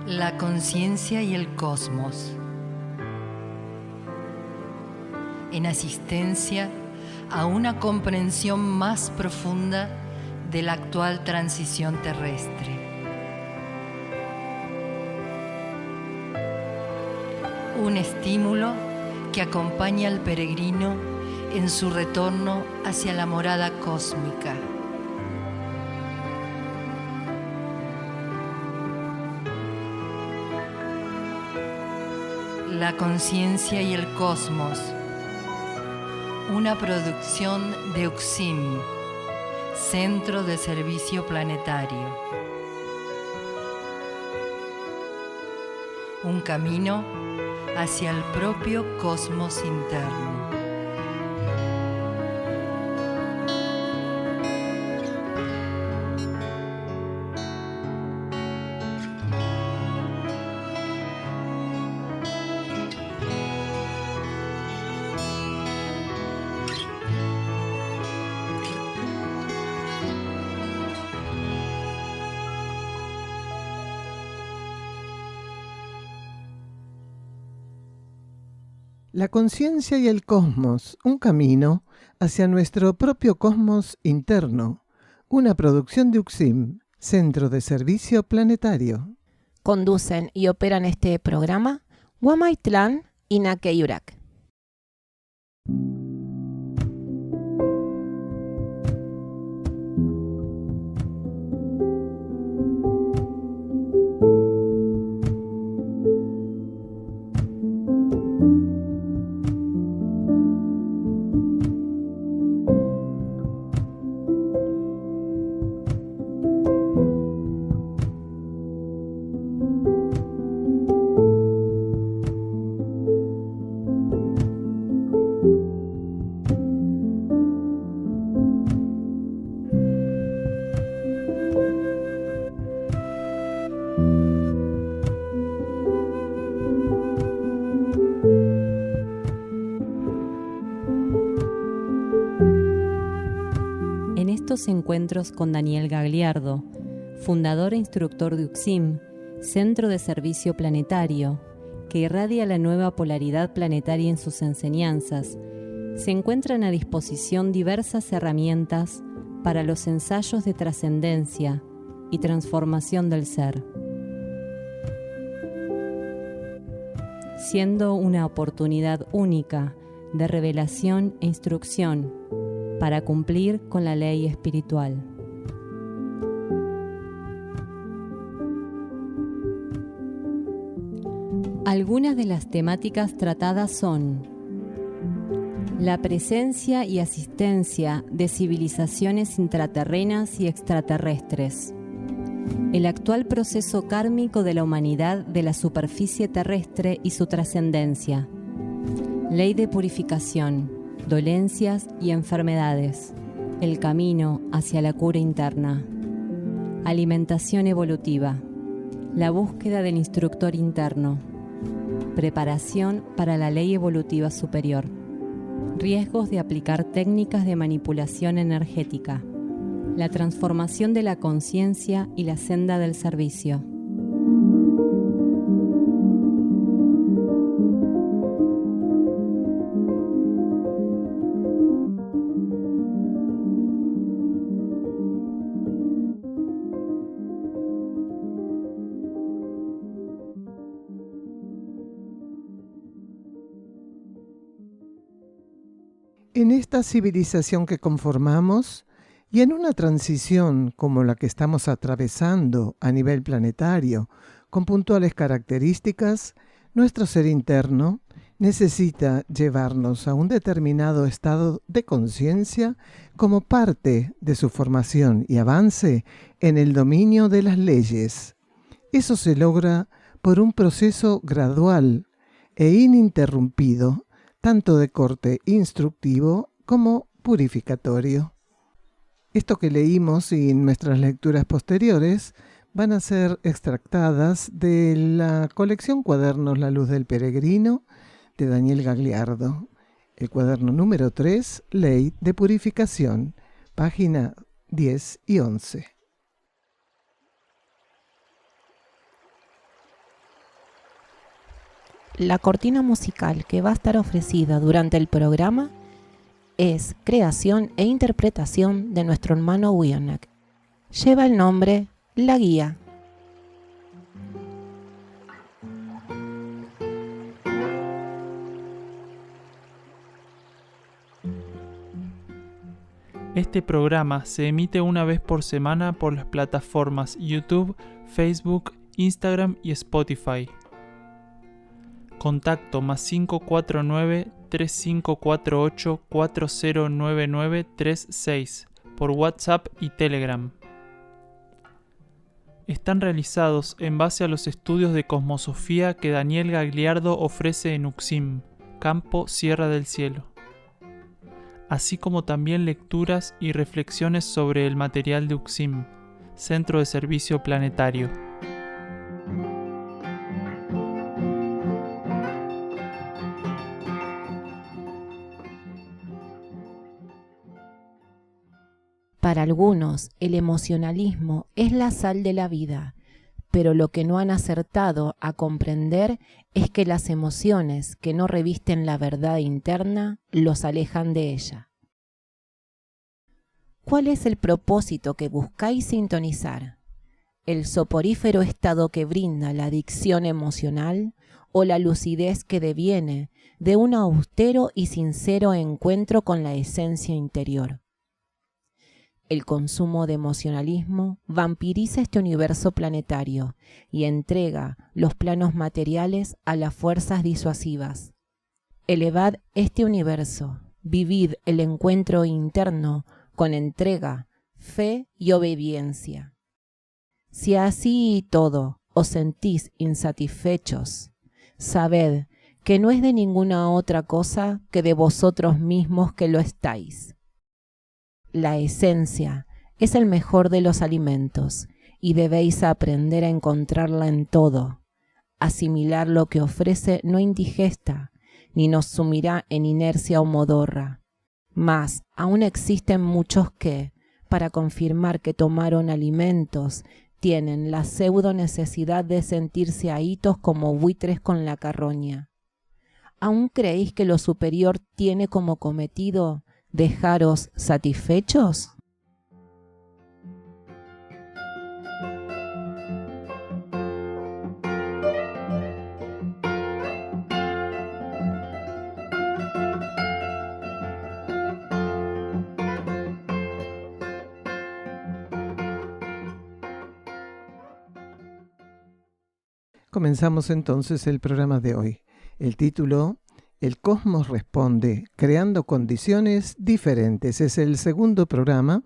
La conciencia y el cosmos. En asistencia a una comprensión más profunda de la actual transición terrestre. Un estímulo que acompaña al peregrino en su retorno hacia la morada cósmica. La conciencia y el cosmos. Una producción de UXIM, Centro de Servicio Planetario. Un camino hacia el propio cosmos interno. La conciencia y el cosmos, un camino hacia nuestro propio cosmos interno. Una producción de UXIM, Centro de Servicio Planetario. Conducen y operan este programa Guamaitlán y Naqueyurak. Encuentros con Daniel Gagliardo, fundador e instructor de UXIM, Centro de Servicio Planetario, que irradia la nueva polaridad planetaria en sus enseñanzas, se encuentran a disposición diversas herramientas para los ensayos de trascendencia y transformación del ser, siendo una oportunidad única de revelación e instrucción para cumplir con la ley espiritual. Algunas de las temáticas tratadas son la presencia y asistencia de civilizaciones intraterrenas y extraterrestres, el actual proceso kármico de la humanidad de la superficie terrestre y su trascendencia, ley de purificación, dolencias y enfermedades, el camino hacia la cura interna, alimentación evolutiva, la búsqueda del instructor interno, preparación para la ley evolutiva superior, riesgos de aplicar técnicas de manipulación energética, la transformación de la conciencia y la senda del servicio. En esta civilización que conformamos y en una transición como la que estamos atravesando a nivel planetario, con puntuales características, nuestro ser interno necesita llevarnos a un determinado estado de conciencia como parte de su formación y avance en el dominio de las leyes. Eso se logra por un proceso gradual e ininterrumpido, tanto de corte instructivo como purificatorio. Esto que leímos y en nuestras lecturas posteriores van a ser extractadas de la colección Cuadernos La Luz del Peregrino de Daniel Gagliardo, el cuaderno número 3, Ley de Purificación, página 10 y 11. La cortina musical que va a estar ofrecida durante el programa es creación e interpretación de nuestro hermano Wiernak. Lleva el nombre La Guía. Este programa se emite una vez por semana por las plataformas YouTube, Facebook, Instagram y Spotify. Contacto +549 3548 409936 por WhatsApp y Telegram. Están realizados en base a los estudios de cosmosofía que Daniel Gagliardo ofrece en Uxim, Campo Sierra del Cielo, así como también lecturas y reflexiones sobre el material de Uxim, Centro de Servicio Planetario. Para algunos, el emocionalismo es la sal de la vida, pero lo que no han acertado a comprender es que las emociones que no revisten la verdad interna los alejan de ella. ¿Cuál es el propósito que buscáis sintonizar? ¿El soporífero estado que brinda la adicción emocional o la lucidez que deviene de un austero y sincero encuentro con la esencia interior? El consumo de emocionalismo vampiriza este universo planetario y entrega los planos materiales a las fuerzas disuasivas. Elevad este universo, vivid el encuentro interno con entrega, fe y obediencia. Si así y todo os sentís insatisfechos, sabed que no es de ninguna otra cosa que de vosotros mismos que lo estáis. La esencia es el mejor de los alimentos y debéis aprender a encontrarla en todo. Asimilar lo que ofrece no indigesta, ni nos sumirá en inercia o modorra. Mas aún existen muchos que, para confirmar que tomaron alimentos, tienen la pseudo necesidad de sentirse ahitos como buitres con la carroña. ¿Aún creéis que lo superior tiene como cometido dejaros satisfechos? Comenzamos entonces el programa de hoy. El título: El cosmos responde, creando condiciones diferentes. Es el segundo programa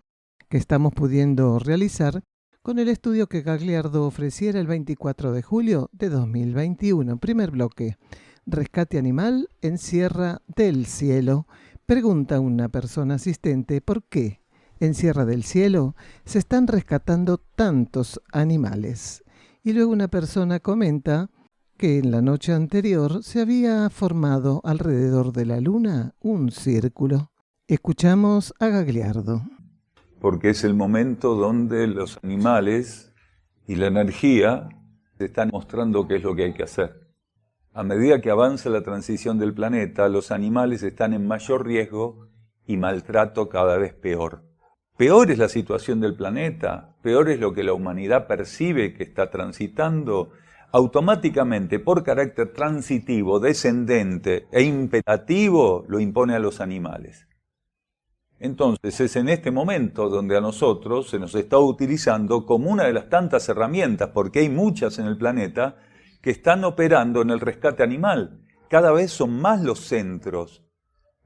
que estamos pudiendo realizar con el estudio que Gagliardo ofreciera el 24 de julio de 2021. Primer bloque: rescate animal en Sierra del Cielo. Pregunta una persona asistente por qué en Sierra del Cielo se están rescatando tantos animales. Y luego una persona comenta que en la noche anterior se había formado alrededor de la luna un círculo. Escuchamos a Gagliardo. Porque es el momento donde los animales y la energía se están mostrando qué es lo que hay que hacer. A medida que avanza la transición del planeta, los animales están en mayor riesgo y maltrato cada vez peor. Peor es la situación del planeta, peor es lo que la humanidad percibe que está transitando. Automáticamente, por carácter transitivo, descendente e imperativo, lo impone a los animales. Entonces es en este momento donde a nosotros se nos está utilizando como una de las tantas herramientas, porque hay muchas en el planeta que están operando en el rescate animal. Cada vez son más los centros.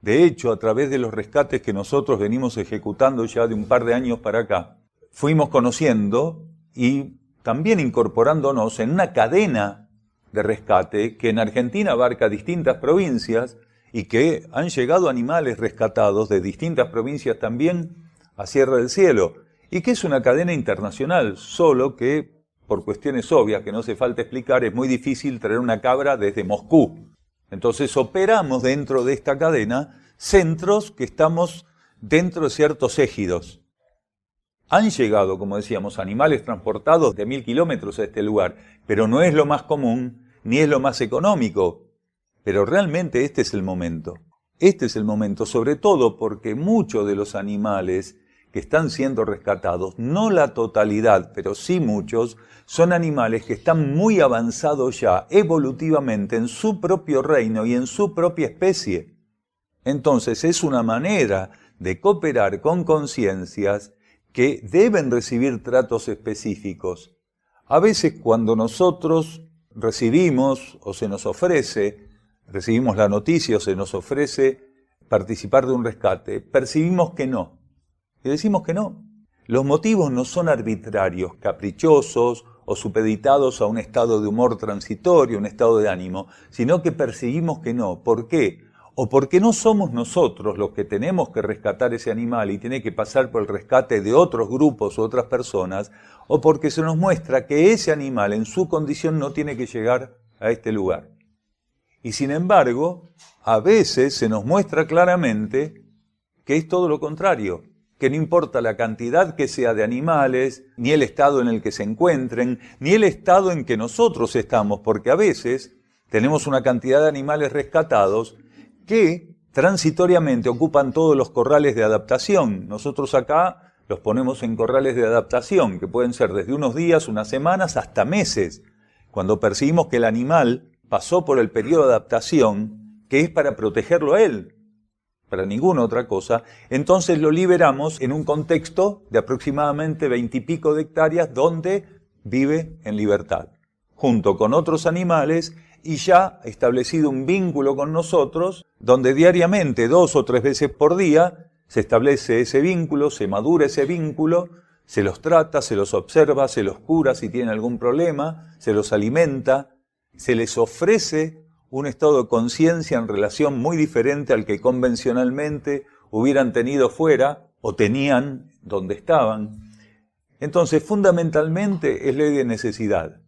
De hecho, a través de los rescates que nosotros venimos ejecutando ya de un par de años para acá, fuimos conociendo y también incorporándonos en una cadena de rescate que en Argentina abarca distintas provincias y que han llegado animales rescatados de distintas provincias también a Sierra del Cielo, y que es una cadena internacional, solo que, por cuestiones obvias que no hace falta explicar, es muy difícil traer una cabra desde Moscú. Entonces operamos dentro de esta cadena centros que estamos dentro de ciertos ejidos. Han llegado, como decíamos, animales transportados de 1000 kilómetros a este lugar, pero no es lo más común ni es lo más económico. Pero realmente este es el momento. Este es el momento, sobre todo porque muchos de los animales que están siendo rescatados, no la totalidad, pero sí muchos, son animales que están muy avanzados ya evolutivamente en su propio reino y en su propia especie. Entonces es una manera de cooperar con conciencias que deben recibir tratos específicos. A veces cuando nosotros recibimos o se nos ofrece, recibimos la noticia o se nos ofrece participar de un rescate, percibimos que no. Y decimos que no. Los motivos no son arbitrarios, caprichosos o supeditados a un estado de humor transitorio, un estado de ánimo, sino que percibimos que no. ¿Por qué? O porque no somos nosotros los que tenemos que rescatar ese animal y tiene que pasar por el rescate de otros grupos u otras personas, o porque se nos muestra que ese animal en su condición no tiene que llegar a este lugar. Y sin embargo, a veces se nos muestra claramente que es todo lo contrario, que no importa la cantidad que sea de animales, ni el estado en el que se encuentren, ni el estado en que nosotros estamos, porque a veces tenemos una cantidad de animales rescatados que transitoriamente ocupan todos los corrales de adaptación. Nosotros acá los ponemos en corrales de adaptación, que pueden ser desde unos días, unas semanas, hasta meses. Cuando percibimos que el animal pasó por el periodo de adaptación, que es para protegerlo a él, para ninguna otra cosa, entonces lo liberamos en un contexto de aproximadamente 20 y pico de hectáreas donde vive en libertad, junto con otros animales y ya establecido un vínculo con nosotros, donde diariamente, 2 o 3 veces por día, se establece ese vínculo, se madura ese vínculo, se los trata, se los observa, se los cura si tienen algún problema, se los alimenta, se les ofrece un estado de conciencia en relación muy diferente al que convencionalmente hubieran tenido fuera o tenían donde estaban. Entonces, fundamentalmente es ley de necesidad.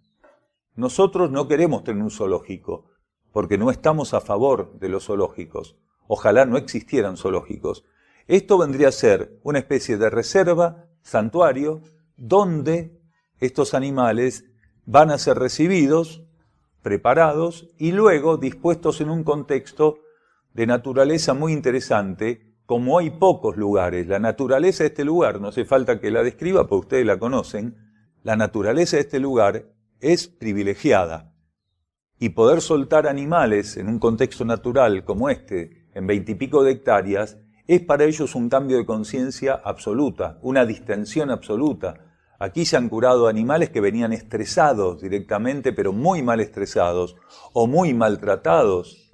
Nosotros no queremos tener un zoológico, porque no estamos a favor de los zoológicos. Ojalá no existieran zoológicos. Esto vendría a ser una especie de reserva, santuario, donde estos animales van a ser recibidos, preparados y luego dispuestos en un contexto de naturaleza muy interesante, como hay pocos lugares. La naturaleza de este lugar, no hace falta que la describa porque ustedes la conocen, la naturaleza de este lugar es privilegiada. Y poder soltar animales en un contexto natural como este, en 20 y pico de hectáreas, es para ellos un cambio de conciencia absoluta, una distensión absoluta. Aquí se han curado animales que venían estresados directamente, pero muy mal estresados o muy maltratados.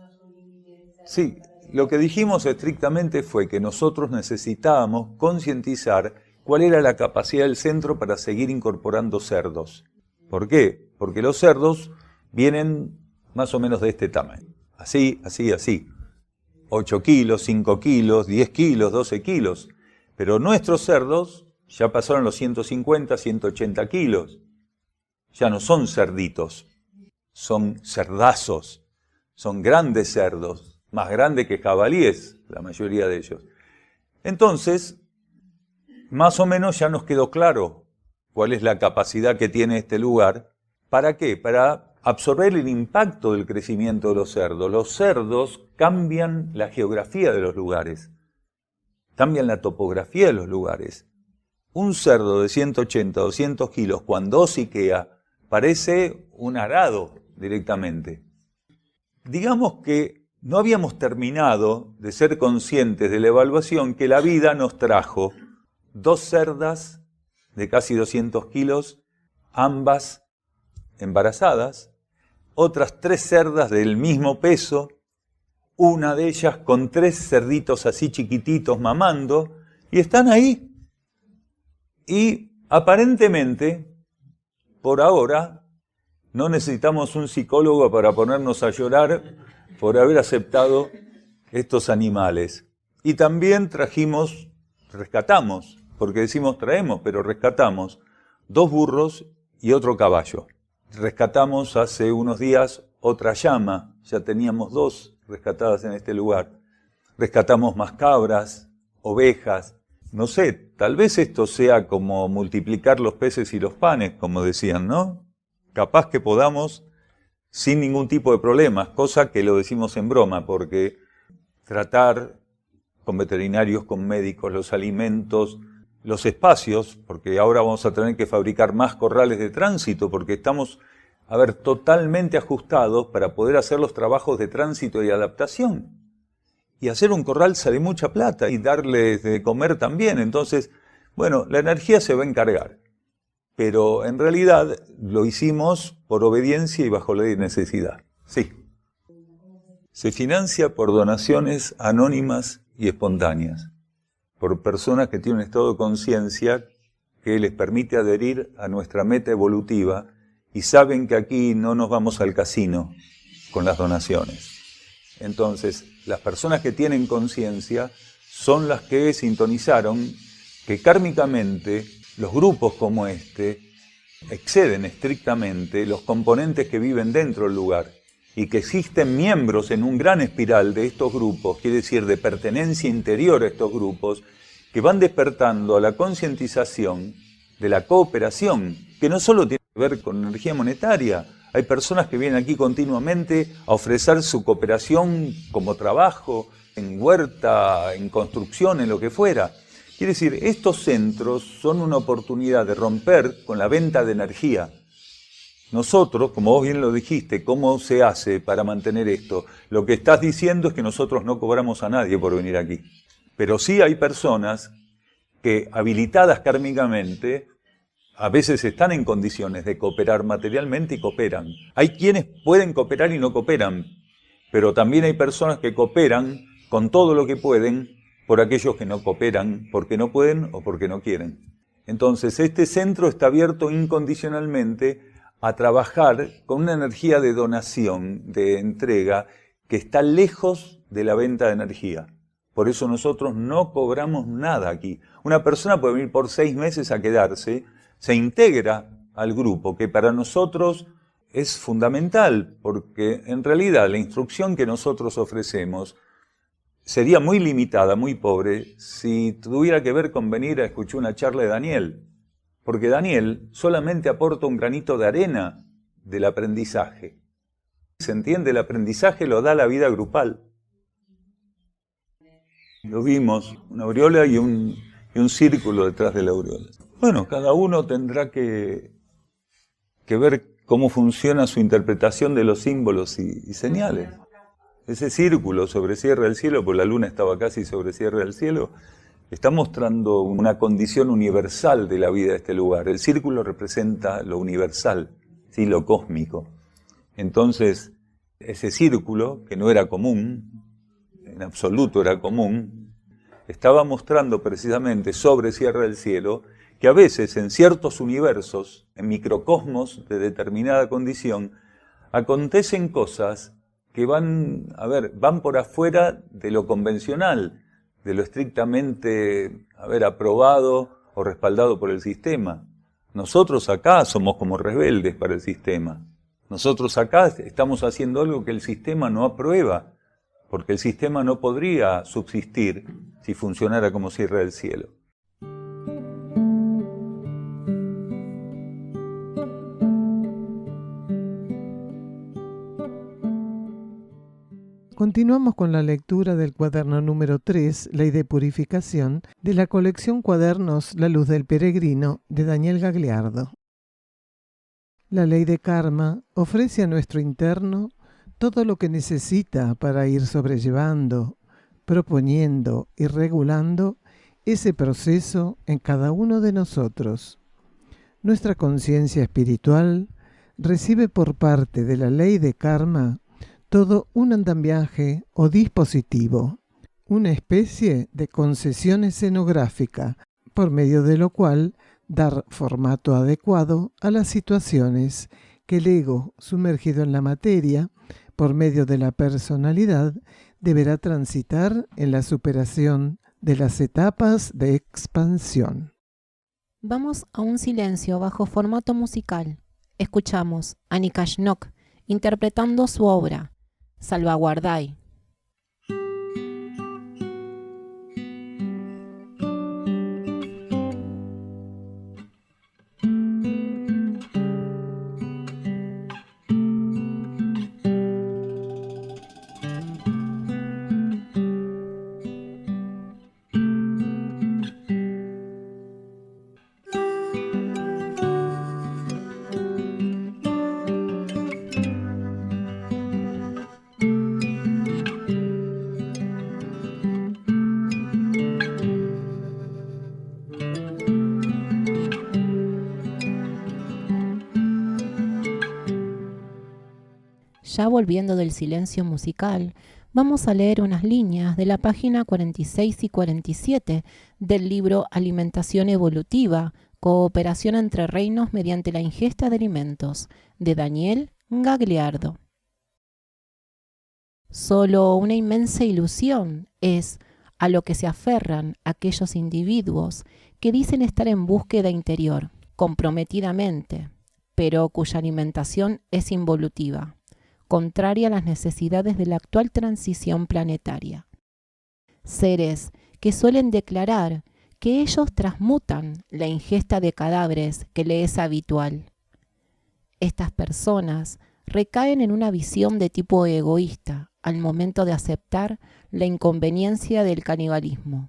Sí, lo que dijimos estrictamente fue que nosotros necesitábamos concientizar cuál era la capacidad del centro para seguir incorporando cerdos. ¿Por qué? Porque los cerdos vienen más o menos de este tamaño. Así, así, así. 8 kilos, 5 kilos, 10 kilos, 12 kilos. Pero nuestros cerdos ya pasaron los 150, 180 kilos. Ya no son cerditos, son cerdazos. Son grandes cerdos, más grandes que jabalíes, la mayoría de ellos. Entonces, más o menos ya nos quedó claro cuál es la capacidad que tiene este lugar. ¿Para qué? Para absorber el impacto del crecimiento de los cerdos. Los cerdos cambian la geografía de los lugares, cambian la topografía de los lugares. Un cerdo de 180 o 200 kilos, cuando hociquea, parece un arado directamente. Digamos que no habíamos terminado de ser conscientes de la evaluación que la vida nos trajo 2 cerdas de casi 200 kilos, ambas embarazadas, otras 3 cerdas del mismo peso, una de ellas con 3 cerditos así chiquititos mamando, y están ahí. Y aparentemente, por ahora, no necesitamos un psicólogo para ponernos a llorar por haber aceptado estos animales. Y también rescatamos, porque decimos traemos, pero rescatamos 2 burros y otro caballo. Rescatamos hace unos días otra llama, ya teníamos 2 rescatadas en este lugar. Rescatamos más cabras, ovejas, no sé, tal vez esto sea como multiplicar los peces y los panes, como decían, ¿no? Capaz que podamos sin ningún tipo de problemas, cosa que lo decimos en broma, porque tratar con veterinarios, con médicos, los alimentos, los espacios, porque ahora vamos a tener que fabricar más corrales de tránsito, porque estamos, totalmente ajustados para poder hacer los trabajos de tránsito y adaptación. Y hacer un corral sale mucha plata y darles de comer también. Entonces, la energía se va a encargar. Pero en realidad lo hicimos por obediencia y bajo ley de necesidad. Sí. Se financia por donaciones anónimas y espontáneas, por personas que tienen un estado de conciencia que les permite adherir a nuestra meta evolutiva y saben que aquí no nos vamos al casino con las donaciones. Entonces, las personas que tienen conciencia son las que sintonizaron que kármicamente los grupos como este exceden estrictamente los componentes que viven dentro del lugar y que existen miembros en un gran espiral de estos grupos, quiere decir de pertenencia interior a estos grupos, que van despertando a la concientización de la cooperación, que no solo tiene que ver con energía monetaria. Hay personas que vienen aquí continuamente a ofrecer su cooperación como trabajo, en huerta, en construcción, en lo que fuera. Quiere decir, estos centros son una oportunidad de romper con la venta de energía. Nosotros, como vos bien lo dijiste, ¿cómo se hace para mantener esto? Lo que estás diciendo es que nosotros no cobramos a nadie por venir aquí. Pero sí hay personas que, habilitadas kármicamente, a veces están en condiciones de cooperar materialmente y cooperan. Hay quienes pueden cooperar y no cooperan, pero también hay personas que cooperan con todo lo que pueden por aquellos que no cooperan porque no pueden o porque no quieren. Entonces, este centro está abierto incondicionalmente a trabajar con una energía de donación, de entrega, que está lejos de la venta de energía. Por eso nosotros no cobramos nada aquí. Una persona puede venir por 6 meses a quedarse, se integra al grupo, que para nosotros es fundamental, porque en realidad la instrucción que nosotros ofrecemos sería muy limitada, muy pobre, si tuviera que ver con venir a escuchar una charla de Daniel. Porque Daniel solamente aporta un granito de arena del aprendizaje. ¿Se entiende? El aprendizaje lo da la vida grupal. Lo vimos, una aureola y un círculo detrás de la aureola. Bueno, cada uno tendrá que ver cómo funciona su interpretación de los símbolos y señales. Ese círculo sobre cierre del cielo, pues la luna estaba casi sobre cierre del cielo, está mostrando una condición universal de la vida de este lugar. El círculo representa lo universal, ¿sí? Lo cósmico. Entonces, ese círculo, que no era común, en absoluto era común, estaba mostrando precisamente sobre cierre del cielo que a veces en ciertos universos, en microcosmos de determinada condición, acontecen cosas que van por afuera de lo convencional, de lo estrictamente aprobado o respaldado por el sistema. Nosotros acá somos como rebeldes para el sistema. Nosotros acá estamos haciendo algo que el sistema no aprueba, porque el sistema no podría subsistir si funcionara como cierre del cielo. Continuamos con la lectura del cuaderno número 3, Ley de Purificación, de la colección Cuadernos La Luz del Peregrino, de Daniel Gagliardo. La ley de karma ofrece a nuestro interno todo lo que necesita para ir sobrellevando, proponiendo y regulando ese proceso en cada uno de nosotros. Nuestra conciencia espiritual recibe por parte de la ley de karma todo un andamiaje o dispositivo, una especie de concesión escenográfica, por medio de lo cual dar formato adecuado a las situaciones que el ego, sumergido en la materia, por medio de la personalidad, deberá transitar en la superación de las etapas de expansión. Vamos a un silencio bajo formato musical. Escuchamos a Nikashnok interpretando su obra, Salvaguardai. ya volviendo del silencio musical, vamos a leer unas líneas de la página 46 y 47 del libro Alimentación Evolutiva, Cooperación entre Reinos mediante la ingesta de alimentos, de Daniel Gagliardo. Solo una inmensa ilusión es a lo que se aferran aquellos individuos que dicen estar en búsqueda interior, comprometidamente, pero cuya alimentación es involutiva, contraria a las necesidades de la actual transición planetaria. Seres que suelen declarar que ellos transmutan la ingesta de cadáveres que le es habitual. Estas personas recaen en una visión de tipo egoísta al momento de aceptar la inconveniencia del canibalismo.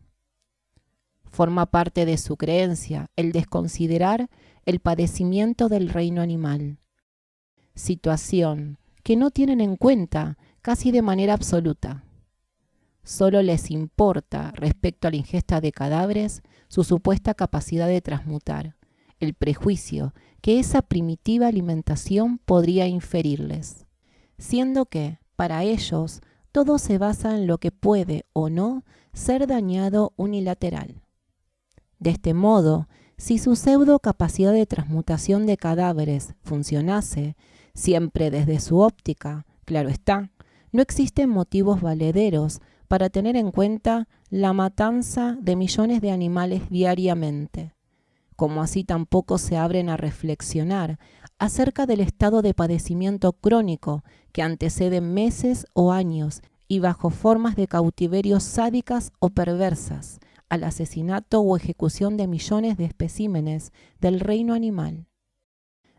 Forma parte de su creencia el desconsiderar el padecimiento del reino animal, situación que no tienen en cuenta casi de manera absoluta. Solo les importa, respecto a la ingesta de cadáveres, su supuesta capacidad de transmutar, el prejuicio que esa primitiva alimentación podría inferirles, siendo que, para ellos, todo se basa en lo que puede o no ser dañado unilateral. De este modo, si su pseudo capacidad de transmutación de cadáveres funcionase, siempre desde su óptica, claro está, no existen motivos valederos para tener en cuenta la matanza de millones de animales diariamente, como así tampoco se abren a reflexionar acerca del estado de padecimiento crónico que antecede meses o años y bajo formas de cautiverio sádicas o perversas al asesinato o ejecución de millones de especímenes del reino animal.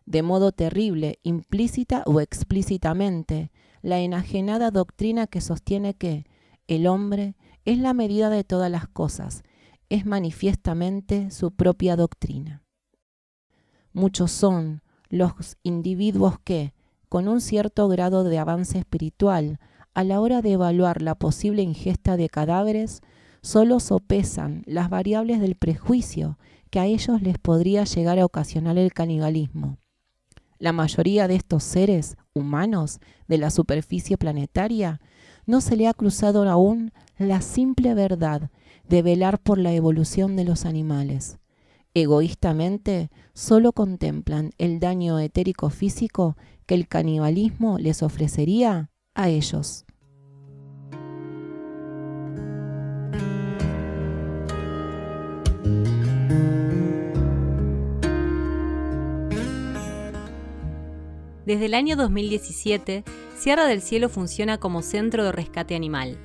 De modo terrible, implícita o explícitamente, la enajenada doctrina que sostiene que el hombre es la medida de todas las cosas, es manifiestamente su propia doctrina. Muchos son los individuos que, con un cierto grado de avance espiritual, a la hora de evaluar la posible ingesta de cadáveres, solo sopesan las variables del prejuicio que a ellos les podría llegar a ocasionar el canibalismo. La mayoría de estos seres humanos de la superficie planetaria no se le ha cruzado aún la simple verdad de velar por la evolución de los animales. Egoístamente, solo contemplan el daño etérico físico que el canibalismo les ofrecería a ellos. Desde el año 2017, Sierra del Cielo funciona como centro de rescate animal.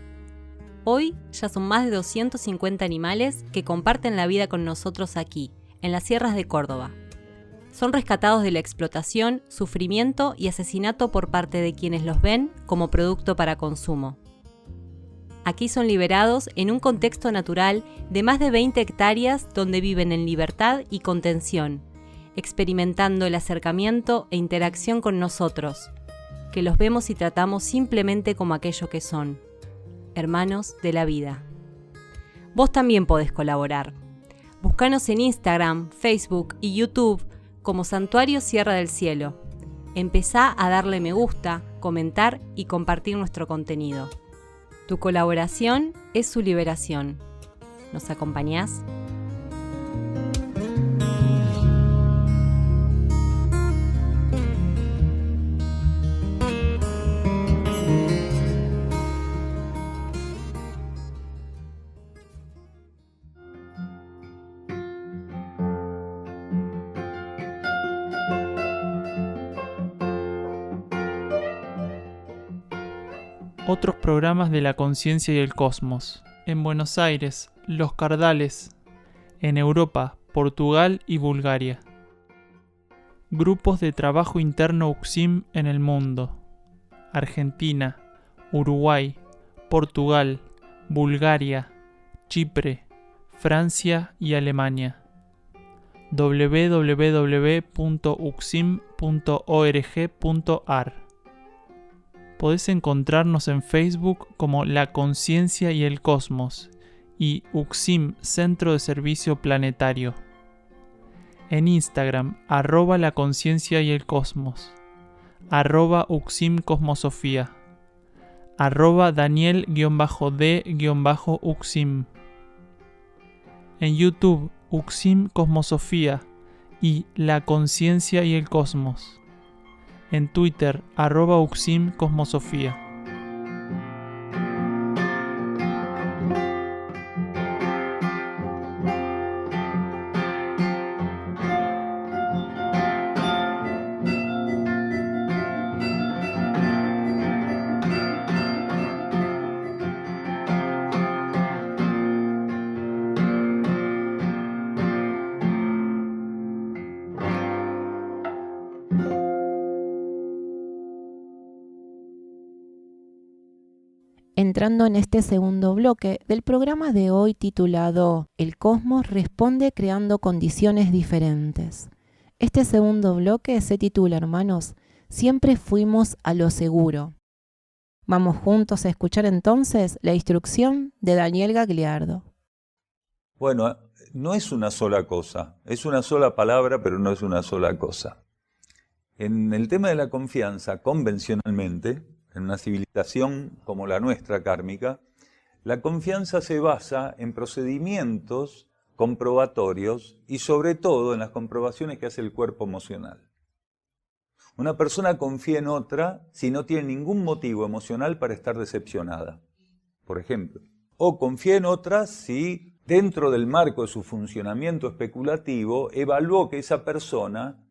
Hoy ya son más de 250 animales que comparten la vida con nosotros aquí, en las sierras de Córdoba. Son rescatados de la explotación, sufrimiento y asesinato por parte de quienes los ven como producto para consumo. Aquí son liberados en un contexto natural de más de 20 hectáreas donde viven en libertad y contención, experimentando el acercamiento e interacción con nosotros, que los vemos y tratamos simplemente como aquello que son, hermanos de la vida. Vos también podés colaborar. Búscanos en Instagram, Facebook y YouTube como Santuario Sierra del Cielo. Empezá a darle me gusta, comentar y compartir nuestro contenido. Tu colaboración es su liberación. ¿Nos acompañás? Otros programas de la conciencia y el cosmos. En Buenos Aires, Los Cardales. En Europa, Portugal y Bulgaria. Grupos de trabajo interno UCSIM en el mundo. Argentina, Uruguay, Portugal, Bulgaria, Chipre, Francia y Alemania. www.ucsim.org.ar. Podés encontrarnos en Facebook como La Conciencia y el Cosmos y UCSIM Centro de Servicio Planetario. En Instagram, @La Conciencia y el Cosmos. @uximcosmosofía, @Daniel_D_Uxim. En YouTube, Uxim Cosmosofía y La Conciencia y el Cosmos. En Twitter, @Uxim Cosmosofía. Entrando en este segundo bloque del programa de hoy titulado El Cosmos responde creando condiciones diferentes. Este segundo bloque se titula, hermanos, Siempre fuimos a lo seguro. Vamos juntos a escuchar entonces la instrucción de Daniel Gagliardo. Bueno, no es una sola cosa, es una sola palabra, pero no es una sola cosa. En el tema de la confianza, convencionalmente, en una civilización como la nuestra kármica, la confianza se basa en procedimientos comprobatorios y sobre todo en las comprobaciones que hace el cuerpo emocional. Una persona confía en otra si no tiene ningún motivo emocional para estar decepcionada, por ejemplo. O confía en otra si, dentro del marco de su funcionamiento especulativo, evaluó que esa persona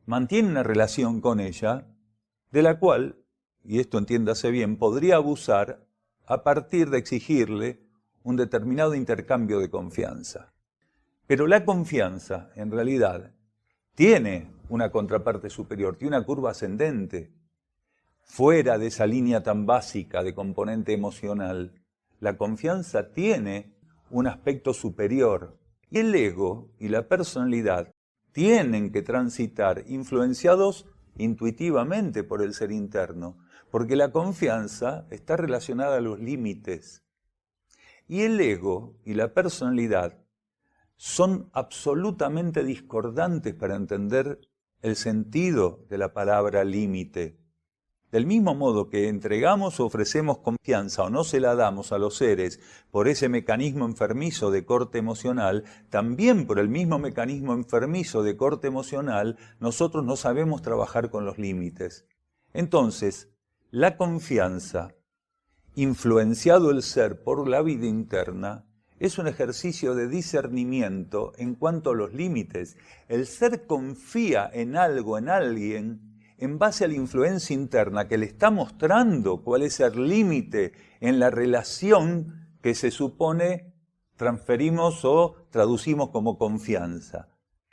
mantiene una relación con ella, de la cual, y esto entiéndase bien, podría abusar a partir de exigirle un determinado intercambio de confianza. Pero la confianza, en realidad, tiene una contraparte superior, tiene una curva ascendente. Fuera de esa línea tan básica de componente emocional, la confianza tiene un aspecto superior. Y el ego y la personalidad tienen que transitar influenciados intuitivamente por el ser interno, porque la confianza está relacionada a los límites. Y el ego y la personalidad son absolutamente discordantes para entender el sentido de la palabra límite. Del mismo modo que entregamos o ofrecemos confianza o no se la damos a los seres por ese mecanismo enfermizo de corte emocional, también por el mismo mecanismo enfermizo de corte emocional, nosotros no sabemos trabajar con los límites. Entonces, la confianza, influenciado el ser por la vida interna, es un ejercicio de discernimiento en cuanto a los límites. El ser confía en algo, en alguien, en base a la influencia interna que le está mostrando cuál es el límite en la relación que se supone transferimos o traducimos como confianza.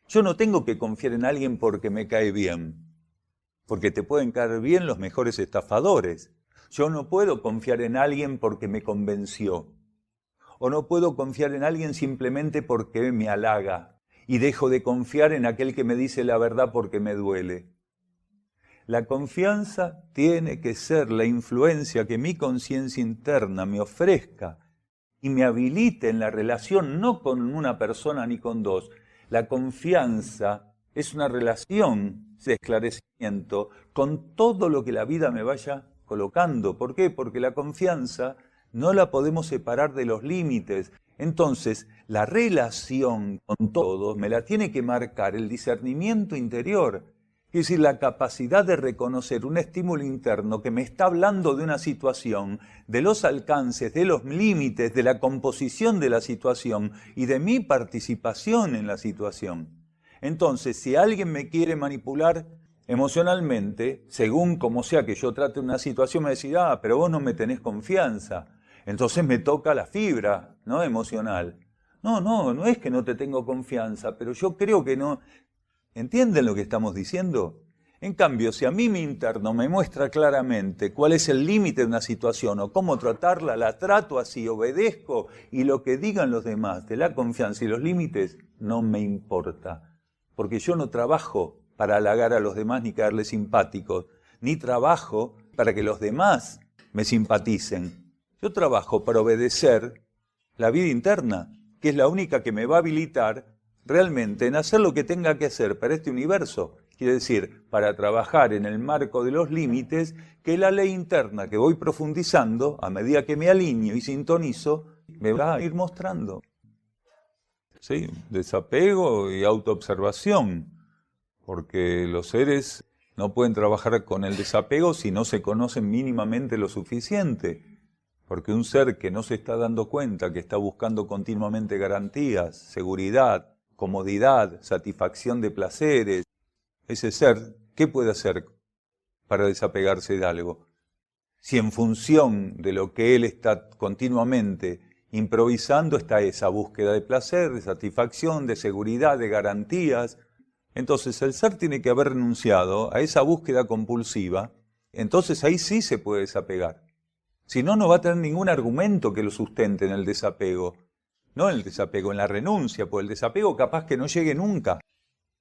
Yo no tengo que confiar en alguien porque me cae bien, porque te pueden caer bien los mejores estafadores. Yo no puedo confiar en alguien porque me convenció. O no puedo confiar en alguien simplemente porque me halaga y dejo de confiar en aquel que me dice la verdad porque me duele. La confianza tiene que ser la influencia que mi conciencia interna me ofrezca y me habilite en la relación, no con una persona ni con dos. La confianza es una relación de esclarecimiento con todo lo que la vida me vaya colocando. ¿Por qué? Porque la confianza no la podemos separar de los límites. Entonces, la relación con todos me la tiene que marcar el discernimiento interior. Es decir, la capacidad de reconocer un estímulo interno que me está hablando de una situación, de los alcances, de los límites, de la composición de la situación y de mi participación en la situación. Entonces, si alguien me quiere manipular emocionalmente, según como sea que yo trate una situación, me decía, pero vos no me tenés confianza. Entonces me toca la fibra, ¿no? Emocional. No es que no te tengo confianza, pero yo creo que no. ¿Entienden lo que estamos diciendo? En cambio, si a mí mi interno me muestra claramente cuál es el límite de una situación o cómo tratarla, la trato así, obedezco, y lo que digan los demás de la confianza y los límites no me importa. Porque yo no trabajo para halagar a los demás ni caerles simpáticos, ni trabajo para que los demás me simpaticen. Yo trabajo para obedecer la vida interna, que es la única que me va a habilitar realmente en hacer lo que tenga que hacer para este universo Quiere decir, para trabajar en el marco de los límites que la ley interna que voy profundizando, a medida que me alineo y sintonizo, me va a ir mostrando. ¿Sí? Desapego y autoobservación, porque los seres no pueden trabajar con el desapego si no se conocen mínimamente lo suficiente, porque un ser que no se está dando cuenta, que está buscando continuamente garantías, seguridad, comodidad, satisfacción de placeres, ese ser, ¿qué puede hacer para desapegarse de algo? Si en función de lo que él está continuamente improvisando está esa búsqueda de placer, de satisfacción, de seguridad, de garantías, entonces el ser tiene que haber renunciado a esa búsqueda compulsiva, entonces ahí sí se puede desapegar. Si no, no va a tener ningún argumento que lo sustente en el desapego. No en el desapego, en la renuncia, porque el desapego capaz que no llegue nunca.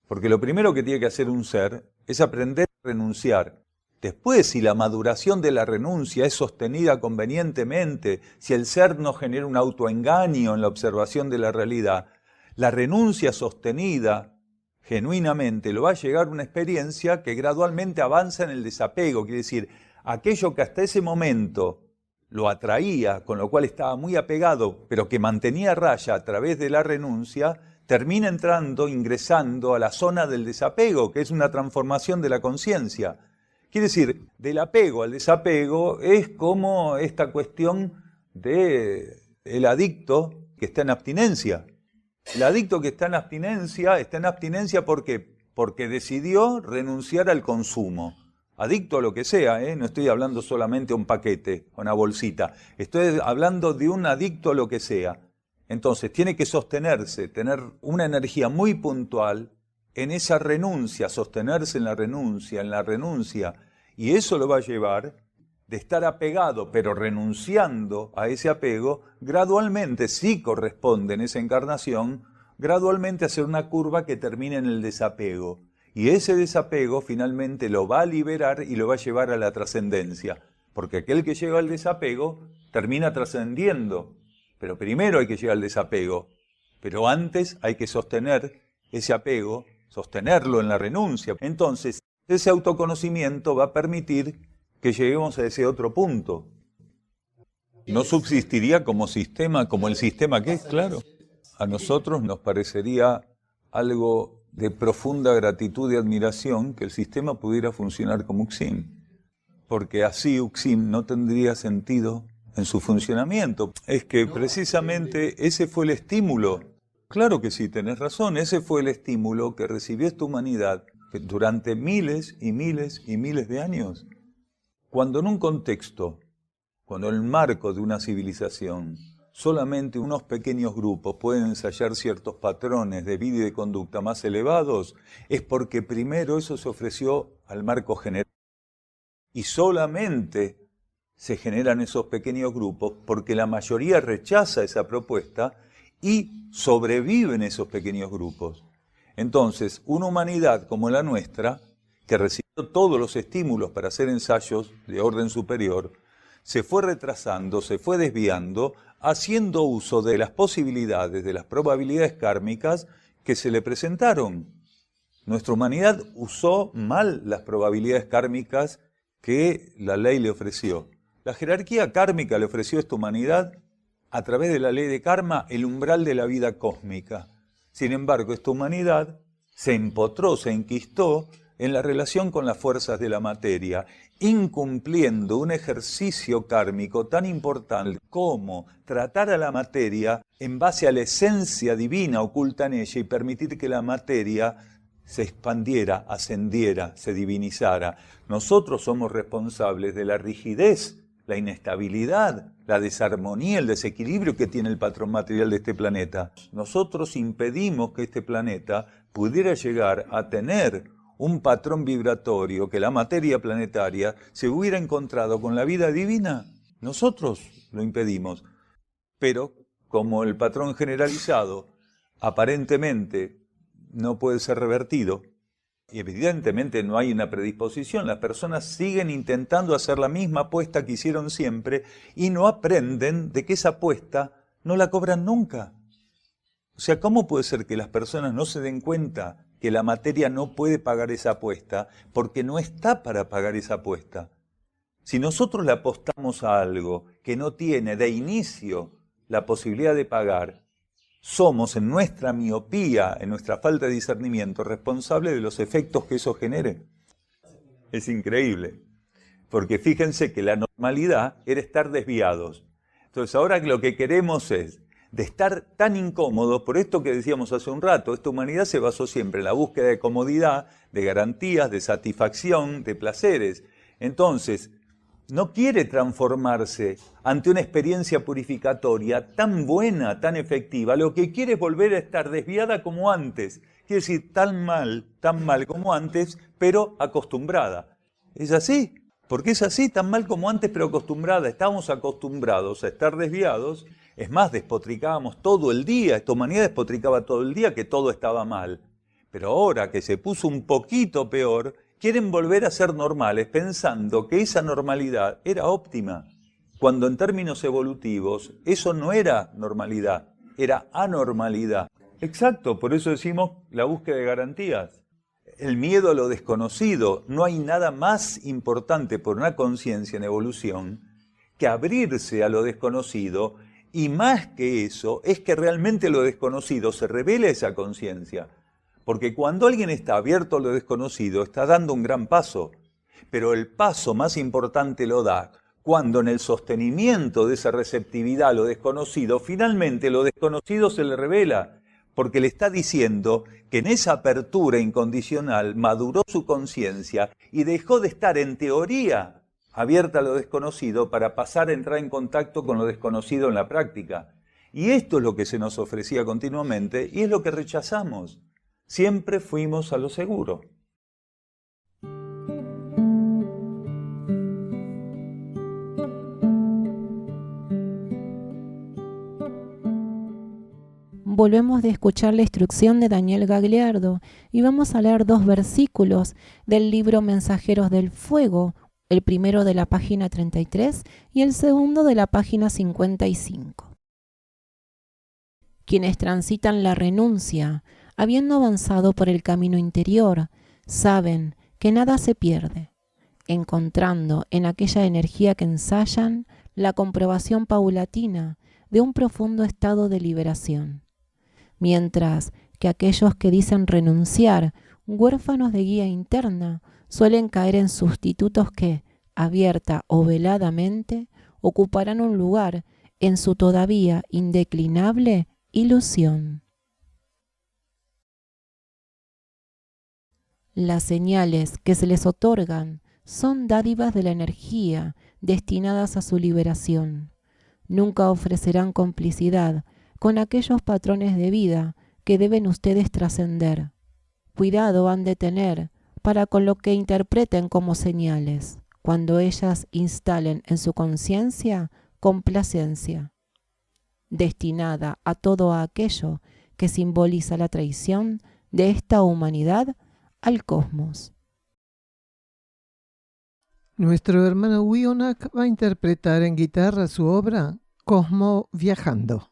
Porque lo primero que tiene que hacer un ser es aprender a renunciar. Después, si la maduración de la renuncia es sostenida convenientemente, si el ser no genera un autoengaño en la observación de la realidad, la renuncia sostenida genuinamente lo va a llegar a una experiencia que gradualmente avanza en el desapego. Quiere decir, aquello que hasta ese momento lo atraía, con lo cual estaba muy apegado, pero que mantenía raya a través de la renuncia, termina ingresando a la zona del desapego, que es una transformación de la conciencia. Quiere decir, del apego al desapego es como esta cuestión del adicto que está en abstinencia. El adicto que está en abstinencia ¿por qué? Porque decidió renunciar al consumo. Adicto a lo que sea, no estoy hablando solamente a un paquete, a una bolsita. Estoy hablando de un adicto a lo que sea. Entonces tiene que sostenerse, tener una energía muy puntual en esa renuncia, sostenerse en la renuncia. Y eso lo va a llevar de estar apegado, pero renunciando a ese apego, gradualmente, si corresponde en esa encarnación, gradualmente hacer una curva que termine en el desapego. Y ese desapego finalmente lo va a liberar y lo va a llevar a la trascendencia. Porque aquel que llega al desapego termina trascendiendo. Pero primero hay que llegar al desapego. Pero antes hay que sostener ese apego, sostenerlo en la renuncia. Entonces, ese autoconocimiento va a permitir que lleguemos a ese otro punto. No subsistiría como sistema, como el sistema que es, claro. A nosotros nos parecería algo de profunda gratitud y admiración que el sistema pudiera funcionar como UXIM, porque así UXIM no tendría sentido en su funcionamiento. Es que precisamente ese fue el estímulo. Claro que sí, tenés razón, ese fue el estímulo que recibió esta humanidad durante miles y miles y miles de años. Cuando en un contexto, cuando en el marco de una civilización, solamente unos pequeños grupos pueden ensayar ciertos patrones de vida y de conducta más elevados, es porque primero eso se ofreció al marco general. Y solamente se generan esos pequeños grupos porque la mayoría rechaza esa propuesta y sobreviven esos pequeños grupos. Entonces, una humanidad como la nuestra, que recibió todos los estímulos para hacer ensayos de orden superior, se fue retrasando, se fue desviando, haciendo uso de las posibilidades, de las probabilidades kármicas que se le presentaron. Nuestra humanidad usó mal las probabilidades kármicas que la ley le ofreció. La jerarquía kármica le ofreció a esta humanidad, a través de la ley de karma, el umbral de la vida cósmica. Sin embargo, esta humanidad se empotró, se enquistó en la relación con las fuerzas de la materia, incumpliendo un ejercicio kármico tan importante como tratar a la materia en base a la esencia divina oculta en ella y permitir que la materia se expandiera, ascendiera, se divinizara. Nosotros somos responsables de la rigidez, la inestabilidad, la desarmonía, el desequilibrio que tiene el patrón material de este planeta. Nosotros impedimos que este planeta pudiera llegar a tener un patrón vibratorio, que la materia planetaria se hubiera encontrado con la vida divina. Nosotros lo impedimos. Pero como el patrón generalizado aparentemente no puede ser revertido, y evidentemente no hay una predisposición, las personas siguen intentando hacer la misma apuesta que hicieron siempre y no aprenden de que esa apuesta no la cobran nunca. O sea, ¿cómo puede ser que las personas no se den cuenta que la materia no puede pagar esa apuesta porque no está para pagar esa apuesta. Si nosotros le apostamos a algo que no tiene de inicio la posibilidad de pagar, somos en nuestra miopía, en nuestra falta de discernimiento, responsables de los efectos que eso genere. Es increíble, porque fíjense que la normalidad era estar desviados. Entonces ahora lo que queremos es de estar tan incómodos, por esto que decíamos hace un rato, esta humanidad se basó siempre en la búsqueda de comodidad, de garantías, de satisfacción, de placeres. Entonces, no quiere transformarse ante una experiencia purificatoria tan buena, tan efectiva. Lo que quiere es volver a estar desviada como antes. Quiere decir, tan mal como antes, pero acostumbrada. ¿Es así? Porque es así, tan mal como antes, pero acostumbrada. Estábamos acostumbrados a estar desviados. Es más, despotricábamos todo el día. Esta humanidad despotricaba todo el día que todo estaba mal. Pero ahora que se puso un poquito peor, quieren volver a ser normales pensando que esa normalidad era óptima, cuando en términos evolutivos eso no era normalidad, era anormalidad. Exacto, por eso decimos la búsqueda de garantías. El miedo a lo desconocido. No hay nada más importante por una conciencia en evolución que abrirse a lo desconocido, y más que eso es que realmente lo desconocido se revele a esa conciencia. Porque cuando alguien está abierto a lo desconocido, está dando un gran paso. Pero el paso más importante lo da cuando en el sostenimiento de esa receptividad a lo desconocido, finalmente lo desconocido se le revela, porque le está diciendo que en esa apertura incondicional maduró su conciencia y dejó de estar en teoría abierta a lo desconocido para pasar a entrar en contacto con lo desconocido en la práctica. Y esto es lo que se nos ofrecía continuamente y es lo que rechazamos. Siempre fuimos a lo seguro. Volvemos de escuchar la instrucción de Daniel Gagliardo y vamos a leer 2 versículos del libro Mensajeros del Fuego, el primero de la página 33 y el segundo de la página 55. Quienes transitan la renuncia, habiendo avanzado por el camino interior, saben que nada se pierde, encontrando en aquella energía que ensayan la comprobación paulatina de un profundo estado de liberación. Mientras que aquellos que dicen renunciar, huérfanos de guía interna, suelen caer en sustitutos que, abierta o veladamente, ocuparán un lugar en su todavía indeclinable ilusión. Las señales que se les otorgan son dádivas de la energía destinadas a su liberación. Nunca ofrecerán complicidad con aquellos patrones de vida que deben ustedes trascender. Cuidado han de tener para con lo que interpreten como señales, cuando ellas instalen en su conciencia complacencia, destinada a todo aquello que simboliza la traición de esta humanidad al cosmos. Nuestro hermano Wionak va a interpretar en guitarra su obra Cosmo Viajando.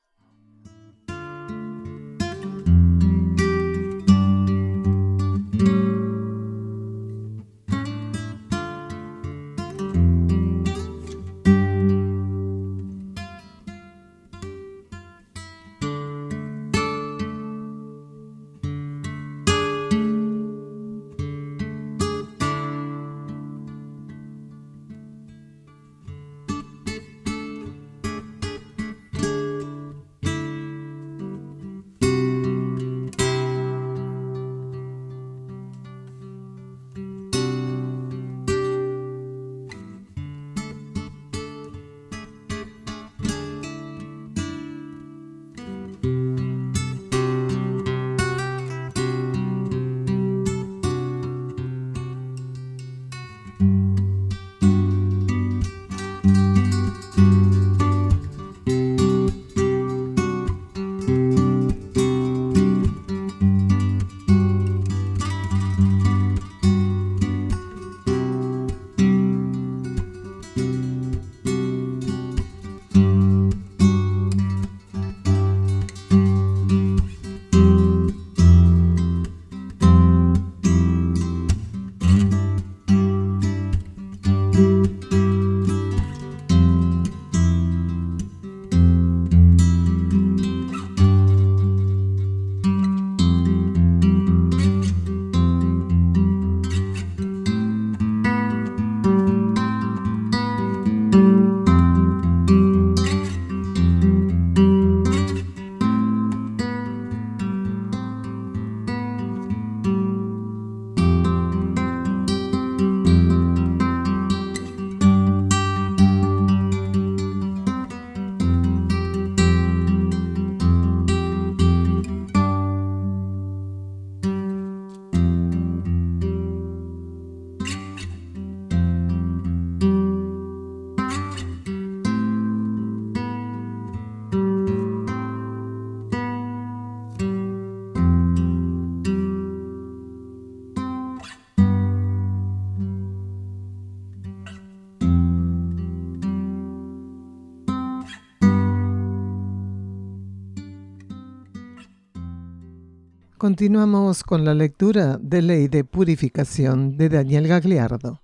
Continuamos con la lectura de Ley de Purificación de Daniel Gagliardo.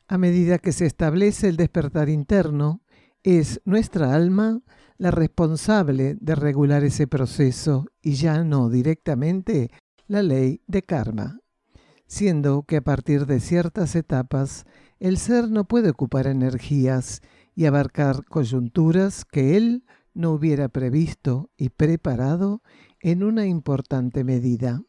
A medida que se establece el despertar interno, es nuestra alma la responsable de regular ese proceso y ya no directamente la ley de karma, siendo que a partir de ciertas etapas el ser no puede ocupar energías y abarcar coyunturas que él no hubiera previsto y preparado en una importante medida.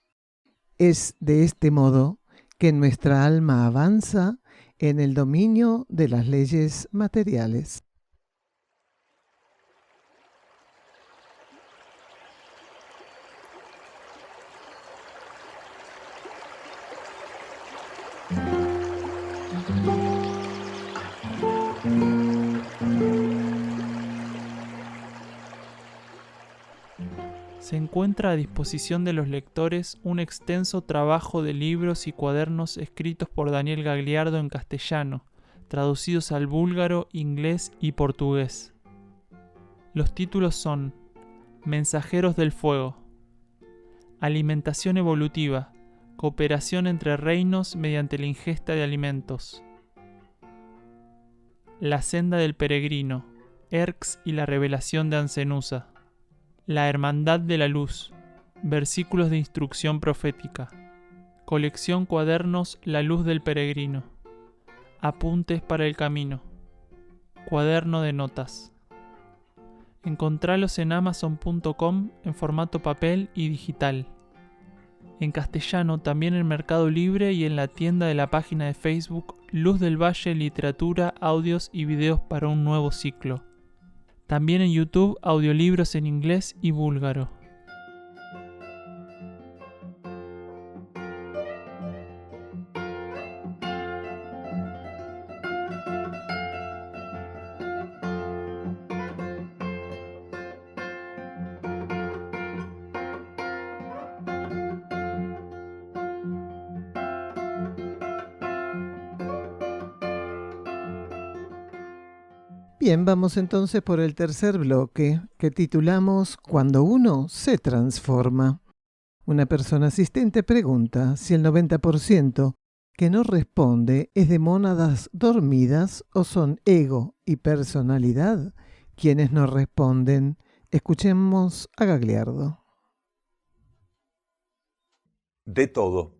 Es de este modo que nuestra alma avanza en el dominio de las leyes materiales. Se encuentra a disposición de los lectores un extenso trabajo de libros y cuadernos escritos por Daniel Gagliardo en castellano, traducidos al búlgaro, inglés y portugués. Los títulos son Mensajeros del Fuego, Alimentación Evolutiva, Cooperación entre reinos mediante la ingesta de alimentos, La Senda del Peregrino, Erx y la Revelación de Ancenusa, La Hermandad de la Luz, Versículos de Instrucción Profética, Colección Cuadernos La Luz del Peregrino, Apuntes para el Camino, Cuaderno de Notas. Encontralos en Amazon.com en formato papel y digital. En castellano también en Mercado Libre y en la tienda de la página de Facebook Luz del Valle Literatura, Audios y Videos para un Nuevo Ciclo. También en YouTube audiolibros en inglés y búlgaro. Bien, vamos entonces por el tercer bloque que titulamos Cuando uno se transforma. Una persona asistente pregunta si el 90% que no responde es de mónadas dormidas o son ego y personalidad quienes no responden. Escuchemos a Gagliardo. De todo,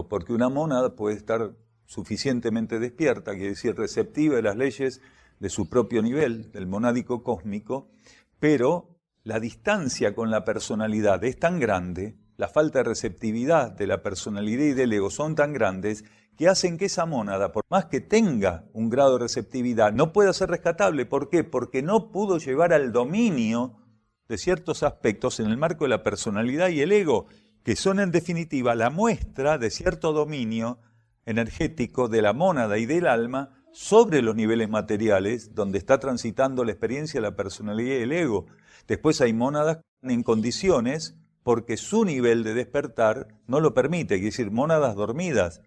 porque una mónada puede estar suficientemente despierta, quiere decir receptiva de las leyes de su propio nivel, del monádico cósmico, pero la distancia con la personalidad es tan grande, la falta de receptividad de la personalidad y del ego son tan grandes, que hacen que esa mónada, por más que tenga un grado de receptividad, no pueda ser rescatable. ¿Por qué? Porque no pudo llevar al dominio de ciertos aspectos en el marco de la personalidad y el ego, que son en definitiva la muestra de cierto dominio energético de la mónada y del alma sobre los niveles materiales, donde está transitando la experiencia, la personalidad y el ego. Después hay mónadas en condiciones porque su nivel de despertar no lo permite, quiere decir mónadas dormidas.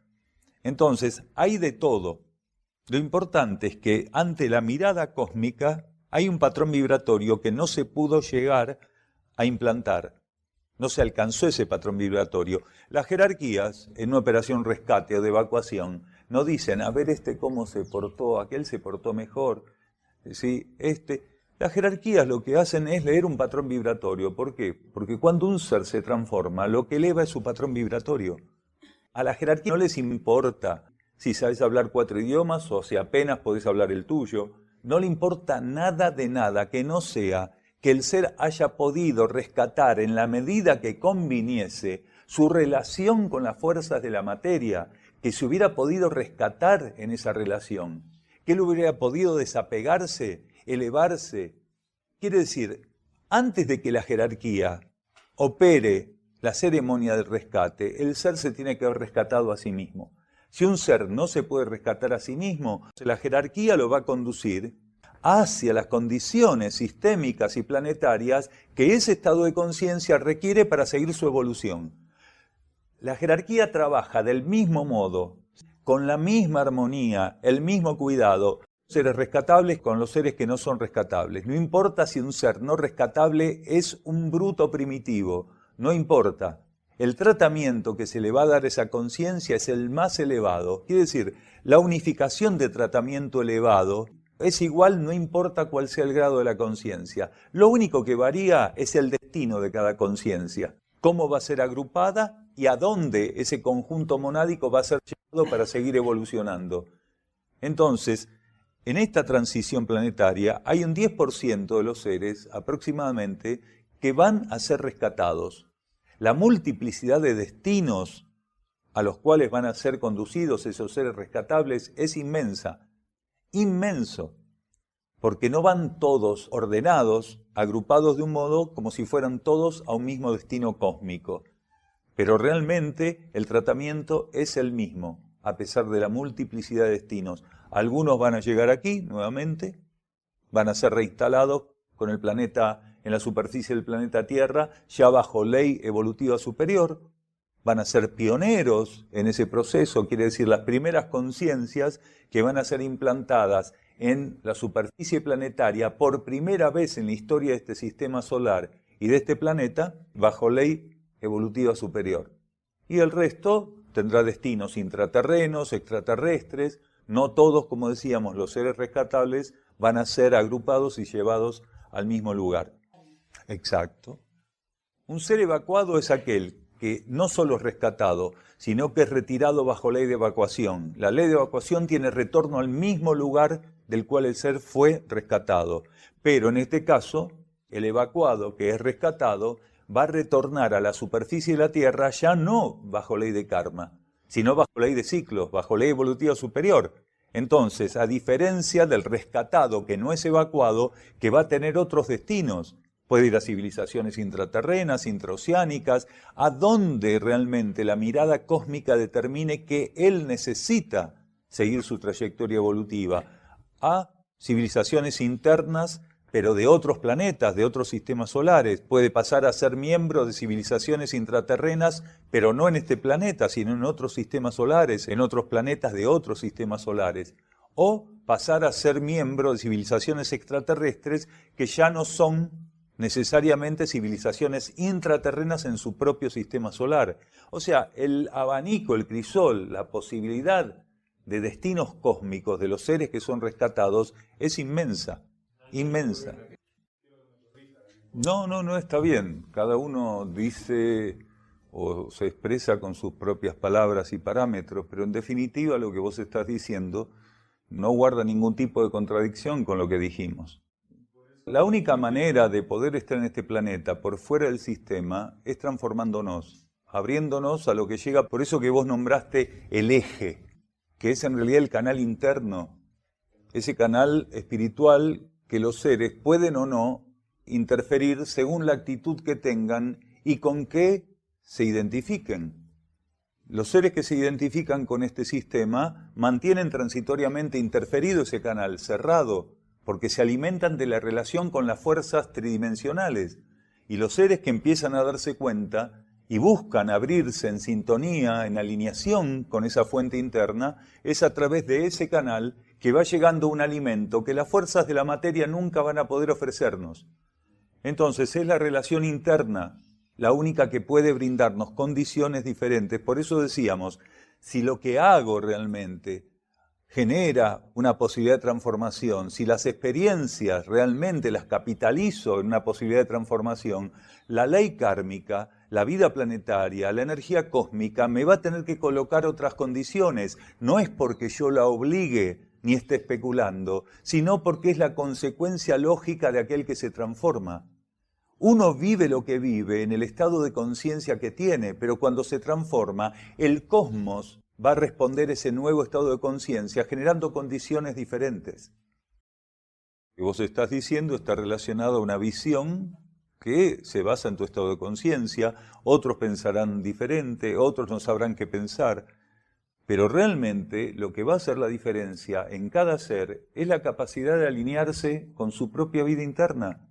Entonces, hay de todo. Lo importante es que ante la mirada cósmica hay un patrón vibratorio que no se pudo llegar a implantar. No se alcanzó ese patrón vibratorio. Las jerarquías, en una operación rescate o de evacuación, no dicen, a ver cómo se portó, aquel se portó mejor. ¿Sí? Las jerarquías lo que hacen es leer un patrón vibratorio. ¿Por qué? Porque cuando un ser se transforma, lo que eleva es su patrón vibratorio. A la jerarquía no les importa si sabes hablar 4 idiomas o si apenas podés hablar el tuyo. No le importa nada de nada que no sea que el ser haya podido rescatar en la medida que conviniese su relación con las fuerzas de la materia, que se hubiera podido rescatar en esa relación, que él hubiera podido desapegarse, elevarse. Quiere decir, antes de que la jerarquía opere la ceremonia del rescate, el ser se tiene que haber rescatado a sí mismo. Si un ser no se puede rescatar a sí mismo, la jerarquía lo va a conducir hacia las condiciones sistémicas y planetarias que ese estado de conciencia requiere para seguir su evolución. La jerarquía trabaja del mismo modo, con la misma armonía, el mismo cuidado, seres rescatables con los seres que no son rescatables. No importa si un ser no rescatable es un bruto primitivo, no importa. El tratamiento que se le va a dar a esa conciencia es el más elevado. Quiere decir, la unificación de tratamiento elevado es igual, no importa cuál sea el grado de la conciencia. Lo único que varía es el destino de cada conciencia. Cómo va a ser agrupada y a dónde ese conjunto monádico va a ser llevado para seguir evolucionando. Entonces, en esta transición planetaria hay un 10% de los seres aproximadamente que van a ser rescatados. La multiplicidad de destinos a los cuales van a ser conducidos esos seres rescatables es inmensa, inmenso, porque no van todos ordenados, agrupados de un modo como si fueran todos a un mismo destino cósmico. Pero realmente el tratamiento es el mismo, a pesar de la multiplicidad de destinos. Algunos van a llegar aquí nuevamente, van a ser reinstalados con el planeta en la superficie del planeta Tierra, ya bajo ley evolutiva superior, van a ser pioneros en ese proceso, quiere decir las primeras conciencias que van a ser implantadas en la superficie planetaria por primera vez en la historia de este sistema solar y de este planeta, bajo ley evolutiva superior. Y el resto tendrá destinos intraterrenos, extraterrestres. No todos, como decíamos, los seres rescatables van a ser agrupados y llevados al mismo lugar. Exacto. Un ser evacuado es aquel que no solo es rescatado, sino que es retirado bajo ley de evacuación. La ley de evacuación tiene retorno al mismo lugar del cual el ser fue rescatado. Pero en este caso, el evacuado que es rescatado va a retornar a la superficie de la Tierra ya no bajo ley de karma, sino bajo ley de ciclos, bajo ley evolutiva superior. Entonces, a diferencia del rescatado que no es evacuado, que va a tener otros destinos, puede ir a civilizaciones intraterrenas, intraoceánicas, a donde realmente la mirada cósmica determine que él necesita seguir su trayectoria evolutiva, a civilizaciones internas, pero de otros planetas, de otros sistemas solares. Puede pasar a ser miembro de civilizaciones intraterrenas, pero no en este planeta, sino en otros sistemas solares, en otros planetas de otros sistemas solares. O pasar a ser miembro de civilizaciones extraterrestres que ya no son necesariamente civilizaciones intraterrenas en su propio sistema solar. O sea, el abanico, el crisol, la posibilidad de destinos cósmicos de los seres que son rescatados es inmensa. Inmensa. No está bien. Cada uno dice o se expresa con sus propias palabras y parámetros, pero en definitiva lo que vos estás diciendo no guarda ningún tipo de contradicción con lo que dijimos. La única manera de poder estar en este planeta por fuera del sistema es transformándonos, abriéndonos a lo que llega, por eso que vos nombraste el eje, que es en realidad el canal interno, ese canal espiritual que los seres pueden o no interferir según la actitud que tengan y con qué se identifiquen. Los seres que se identifican con este sistema mantienen transitoriamente interferido ese canal, cerrado, porque se alimentan de la relación con las fuerzas tridimensionales. Y los seres que empiezan a darse cuenta y buscan abrirse en sintonía, en alineación con esa fuente interna, es a través de ese canal que va llegando un alimento que las fuerzas de la materia nunca van a poder ofrecernos. Entonces es la relación interna la única que puede brindarnos condiciones diferentes. Por eso decíamos, si lo que hago realmente genera una posibilidad de transformación, si las experiencias realmente las capitalizo en una posibilidad de transformación, la ley kármica, la vida planetaria, la energía cósmica me va a tener que colocar otras condiciones. No es porque yo la obligue ni esté especulando, sino porque es la consecuencia lógica de aquel que se transforma. Uno vive lo que vive en el estado de conciencia que tiene, pero cuando se transforma, el cosmos va a responder ese nuevo estado de conciencia generando condiciones diferentes. Lo que vos estás diciendo está relacionado a una visión que se basa en tu estado de conciencia, otros pensarán diferente, otros no sabrán qué pensar, pero realmente lo que va a hacer la diferencia en cada ser es la capacidad de alinearse con su propia vida interna.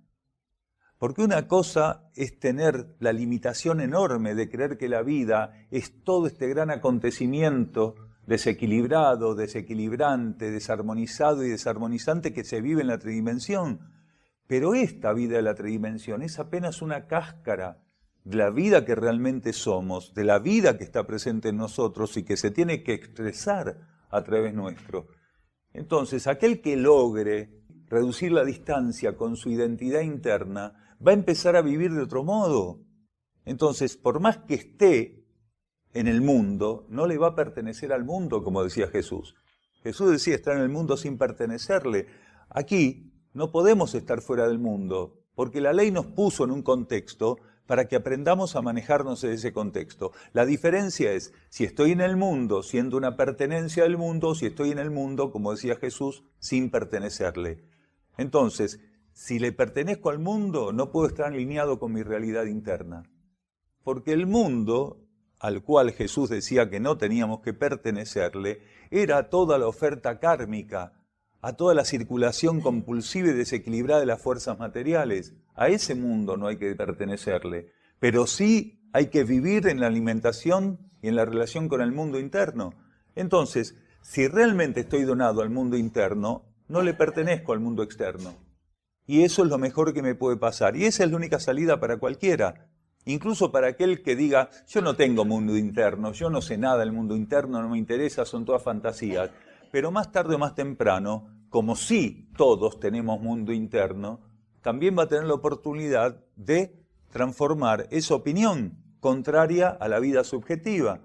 Porque una cosa es tener la limitación enorme de creer que la vida es todo este gran acontecimiento desequilibrado, desequilibrante, desarmonizado y desarmonizante que se vive en la tridimensión. Pero esta vida de la tridimensión es apenas una cáscara de la vida que realmente somos, de la vida que está presente en nosotros y que se tiene que expresar a través nuestro. Entonces, aquel que logre reducir la distancia con su identidad interna va a empezar a vivir de otro modo. Entonces, por más que esté en el mundo, no le va a pertenecer al mundo, como decía Jesús. Jesús decía estar en el mundo sin pertenecerle. Aquí no podemos estar fuera del mundo, porque la ley nos puso en un contexto para que aprendamos a manejarnos en ese contexto. La diferencia es si estoy en el mundo siendo una pertenencia del mundo, o si estoy en el mundo, como decía Jesús, sin pertenecerle. Entonces, si le pertenezco al mundo, no puedo estar alineado con mi realidad interna. Porque el mundo, al cual Jesús decía que no teníamos que pertenecerle, era toda la oferta kármica, a toda la circulación compulsiva y desequilibrada de las fuerzas materiales. A ese mundo no hay que pertenecerle, pero sí hay que vivir en la alimentación y en la relación con el mundo interno. Entonces, si realmente estoy donado al mundo interno, no le pertenezco al mundo externo. Y eso es lo mejor que me puede pasar. Y esa es la única salida para cualquiera. Incluso para aquel que diga, yo no tengo mundo interno, yo no sé nada del mundo interno, no me interesa, son todas fantasías. Pero más tarde o más temprano, como sí todos tenemos mundo interno, también va a tener la oportunidad de transformar esa opinión contraria a la vida subjetiva.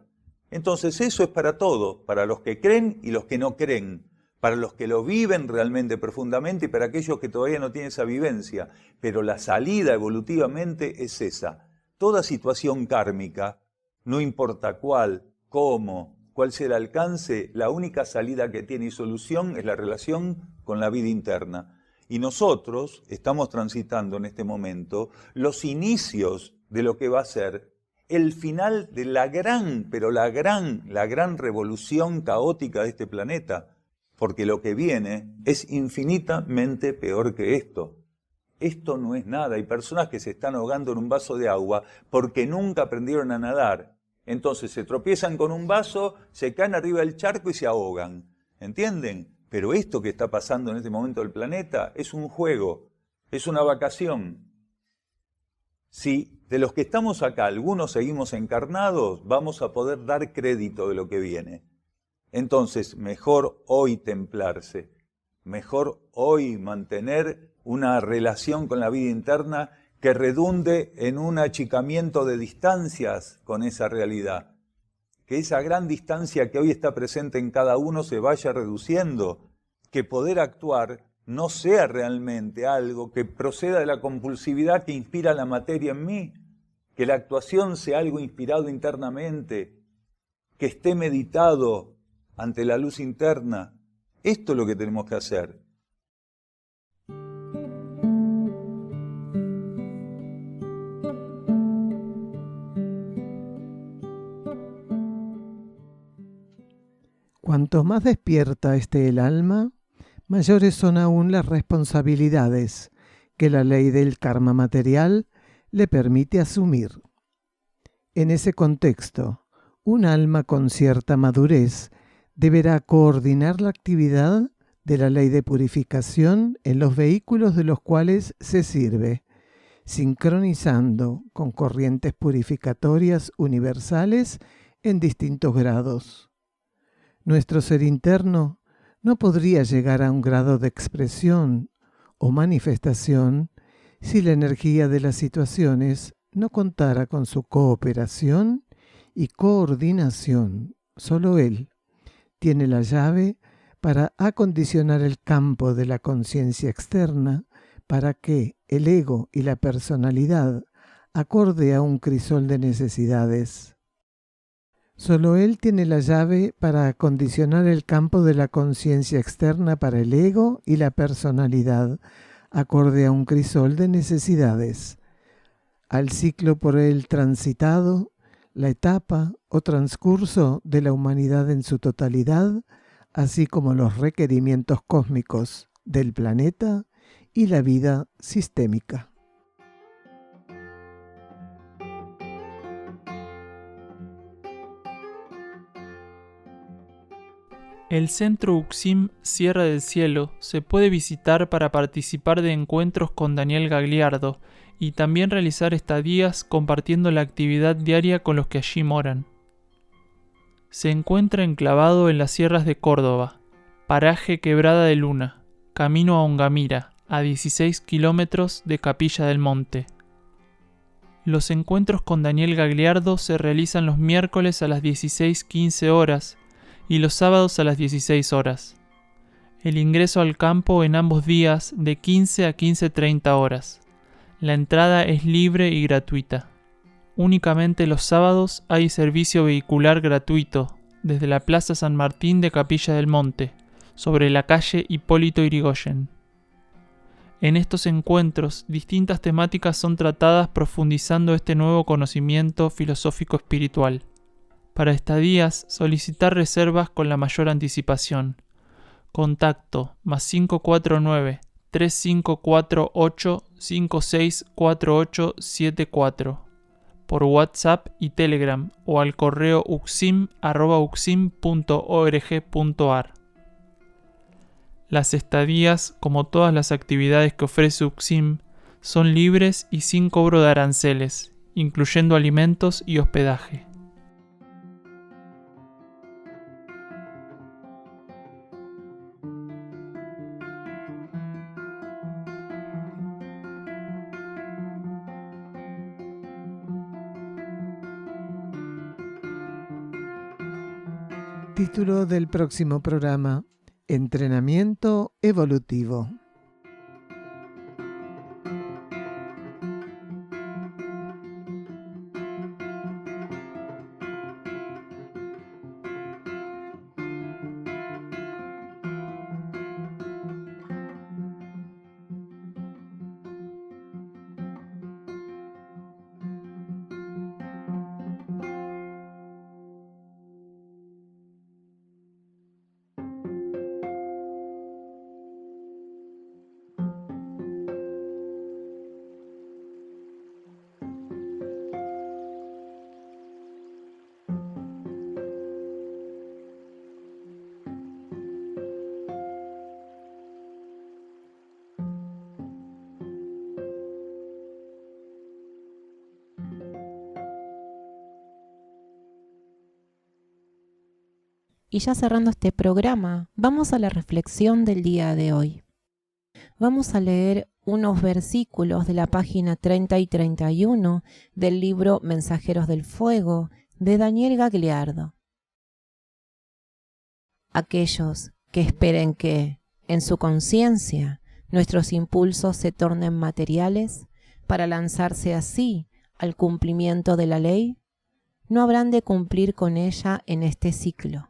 Entonces eso es para todos, para los que creen y los que no creen, para los que lo viven realmente profundamente y para aquellos que todavía no tienen esa vivencia. Pero la salida evolutivamente es esa. Toda situación kármica, no importa cuál, cómo, cuál sea el alcance, la única salida que tiene y solución es la relación con la vida interna. Y nosotros estamos transitando en este momento los inicios de lo que va a ser el final de la gran revolución caótica de este planeta. Porque lo que viene es infinitamente peor que esto. Esto no es nada. Hay personas que se están ahogando en un vaso de agua porque nunca aprendieron a nadar. Entonces se tropiezan con un vaso, se caen arriba del charco y se ahogan. ¿Entienden? Pero esto que está pasando en este momento del planeta es un juego, es una vacación. Si de los que estamos acá algunos seguimos encarnados, vamos a poder dar crédito de lo que viene. Entonces, mejor hoy templarse, mejor hoy mantener una relación con la vida interna que redunde en un achicamiento de distancias con esa realidad. Que esa gran distancia que hoy está presente en cada uno se vaya reduciendo, que poder actuar no sea realmente algo que proceda de la compulsividad que inspira la materia en mí, que la actuación sea algo inspirado internamente, que esté meditado ante la luz interna. Esto es lo que tenemos que hacer. Cuanto más despierta esté el alma, mayores son aún las responsabilidades que la ley del karma material le permite asumir. En ese contexto, un alma con cierta madurez deberá coordinar la actividad de la ley de purificación en los vehículos de los cuales se sirve, sincronizando con corrientes purificatorias universales en distintos grados. Nuestro ser interno no podría llegar a un grado de expresión o manifestación si la energía de las situaciones no contara con su cooperación y coordinación. Solo Él tiene la llave para acondicionar el campo de la conciencia externa para que el ego y la personalidad acorde a un crisol de necesidades. Solo Él tiene la llave para acondicionar el campo de la conciencia externa para el ego y la personalidad, acorde a un crisol de necesidades, al ciclo por él transitado, la etapa o transcurso de la humanidad en su totalidad, así como los requerimientos cósmicos del planeta y la vida sistémica. El Centro Uxim Sierra del Cielo se puede visitar para participar de encuentros con Daniel Gagliardo y también realizar estadías compartiendo la actividad diaria con los que allí moran. Se encuentra enclavado en las sierras de Córdoba, paraje Quebrada de Luna, camino a Ongamira, a 16 kilómetros de Capilla del Monte. Los encuentros con Daniel Gagliardo se realizan los miércoles a las 16:15 horas y los sábados a las 16 horas. El ingreso al campo en ambos días de 15 a 15:30 horas. La entrada es libre y gratuita. Únicamente los sábados hay servicio vehicular gratuito desde la Plaza San Martín de Capilla del Monte, sobre la calle Hipólito Yrigoyen. En estos encuentros, distintas temáticas son tratadas profundizando este nuevo conocimiento filosófico espiritual. Para estadías, solicitar reservas con la mayor anticipación. Contacto +549 3548 564874 por WhatsApp y Telegram o al correo uxim@uxim.org.ar. Las estadías, como todas las actividades que ofrece Uxim, son libres y sin cobro de aranceles, incluyendo alimentos y hospedaje. Título del próximo programa: Entrenamiento evolutivo. Y ya cerrando este programa, vamos a la reflexión del día de hoy. Vamos a leer unos versículos de la página 30 y 31 del libro Mensajeros del Fuego de Daniel Gagliardo. Aquellos que esperen que, en su conciencia, nuestros impulsos se tornen materiales para lanzarse así al cumplimiento de la ley, no habrán de cumplir con ella en este ciclo.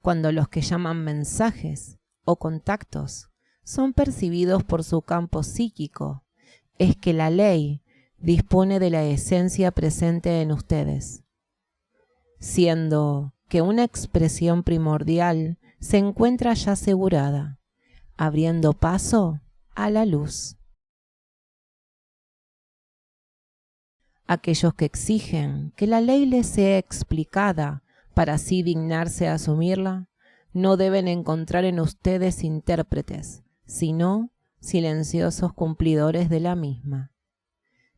Cuando los que llaman mensajes o contactos son percibidos por su campo psíquico, es que la ley dispone de la esencia presente en ustedes, siendo que una expresión primordial se encuentra ya asegurada, abriendo paso a la luz. Aquellos que exigen que la ley les sea explicada para así dignarse a asumirla, no deben encontrar en ustedes intérpretes, sino silenciosos cumplidores de la misma.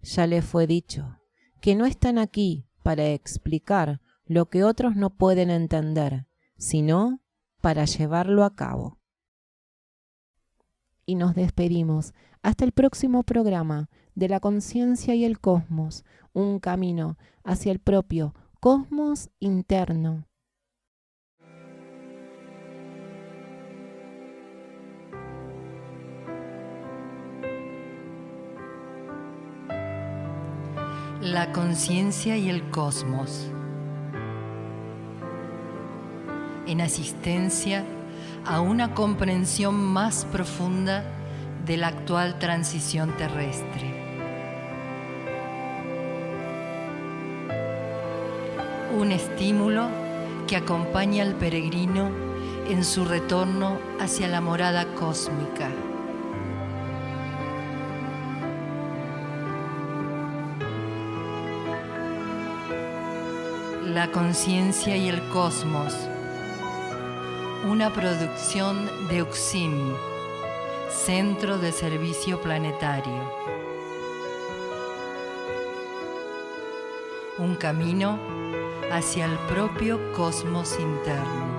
Ya les fue dicho que no están aquí para explicar lo que otros no pueden entender, sino para llevarlo a cabo. Y nos despedimos hasta el próximo programa de la conciencia y el cosmos, un camino hacia el propio cosmos interno. La conciencia y el cosmos. En asistencia a una comprensión más profunda de la actual transición terrestre. Un estímulo que acompaña al peregrino en su retorno hacia la morada cósmica. La conciencia y el cosmos. Una producción de UXIM, Centro de Servicio Planetario. Un camino hacia el propio cosmos interno.